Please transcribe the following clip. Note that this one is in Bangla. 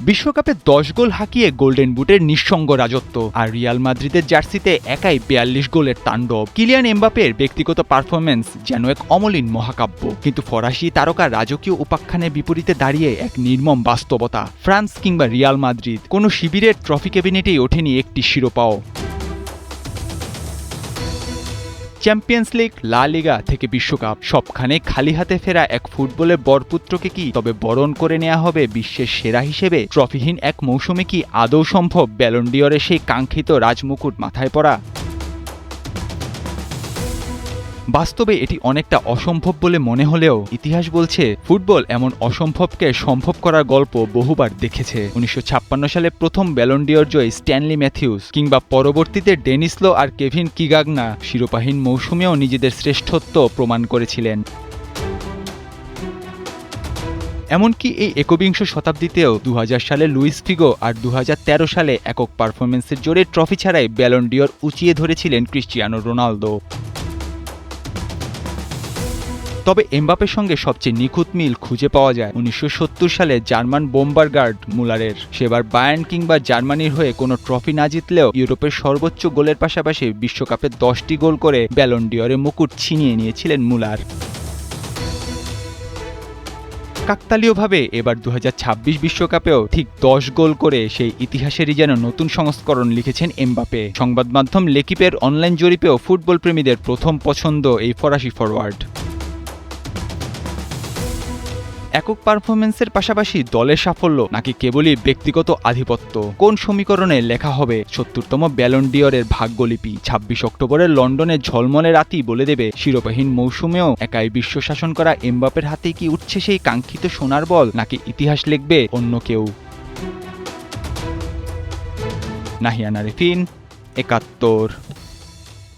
বিশ্বকাপে ১০ গোল হাঁকিয়ে গোল্ডেন বুটের নিঃসঙ্গ রাজত্ব, আর রিয়াল মাদ্রিদের জার্সিতে একাই ৪২ গোলের তাণ্ডব। কিলিয়ান এমবাপের ব্যক্তিগত পারফরম্যান্স যেন এক অমলিন মহাকাব্য, কিন্তু ফরাসি তারকা রাজকীয় উপাখ্যানের বিপরীতে দাঁড়িয়ে এক নির্মম বাস্তবতা। ফ্রান্স কিংবা রিয়াল মাদ্রিদ কোনো শিবিরের ট্রফি ক্যাবিনেটেই ওঠেনি একটি শিরোপাও। চ্যাম্পিয়ন্স লিগ, লা লিগা থেকে বিশ্বকাপ, সবখানে খালি হাতে ফেরা এক ফুটবলের বরপুত্রকে কি তবে বরণ করে নেওয়া হবে বিশ্বের সেরা হিসেবে? ট্রফিহীন এক মৌসুমে কি আদৌ সম্ভব ব্যালন ডি'অরের সেই কাঙ্ক্ষিত রাজমুকুট মাথায় পড়া? বাস্তবে এটি অনেকটা অসম্ভব বলে মনে হলেও ইতিহাস বলছে ফুটবল এমন অসম্ভবকে সম্ভব করার গল্প বহুবার দেখেছে। ১৯৫৬ সালে প্রথম ব্যালন ডি'অর জয়ী স্ট্যানলি ম্যাথিউস কিংবা পরবর্তীতে ডেনিস লো আর কেভিন কিগাগনা শিরোপাহীন মৌসুমেও নিজেদের শ্রেষ্ঠত্ব প্রমাণ করেছিলেন। এমনকি এই একবিংশ শতাব্দীতেও ২০০০ সালে লুইস ফিগো আর ২০১৩ সালে একক পারফরমেন্সের জোরে ট্রফি ছাড়াই ব্যালন ডি'অর উঁচিয়ে ধরেছিলেন ক্রিস্টিয়ানো রোনালদো। তবে এমবাপের সঙ্গে সবচেয়ে নিখুঁত মিল খুঁজে পাওয়া যায় ১৯৭০ সালে জার্মান বোম্বার গার্ড মুলারের। সেবার বায়ার্ন কিংবা জার্মানির হয়ে কোনো ট্রফি না জিতলেও ইউরোপের সর্বোচ্চ গোলের পাশাপাশি বিশ্বকাপে ১০টি গোল করে ব্যালন ডি'অরে মুকুট ছিনিয়ে নিয়েছিলেন মুলার। কাকতালীয়ভাবে এবার ২০২৬ বিশ্বকাপেও ঠিক ১০ গোল করে সেই ইতিহাসেরই যেন নতুন সংস্করণ লিখেছেন এমবাপে। সংবাদ মাধ্যম লেকিপের অনলাইন জরিপেও ফুটবল প্রেমীদের প্রথম পছন্দ এই ফরাসি ফরওয়ার্ড। একক পারফরমেন্সের পাশাপাশি দলের সাফল্য নাকি কেবলই ব্যক্তিগত আধিপত্য? কোন সমীকরণে লেখা হবে ৭০তম ব্যালন ডি'অরের ভাগ্যলিপি? ২৬ অক্টোবরের লন্ডনের ঝলমলে রাতই বলে দেবে শিরোপাহীন মৌসুমেও একাই বিশ্ব শাসন করা এমবাপের হাতে কি উঠছে সেই কাঙ্ক্ষিত সোনার বল, নাকি ইতিহাস লিখবে অন্য কেউ? নাহিয়ান আরেফিন, ৭১।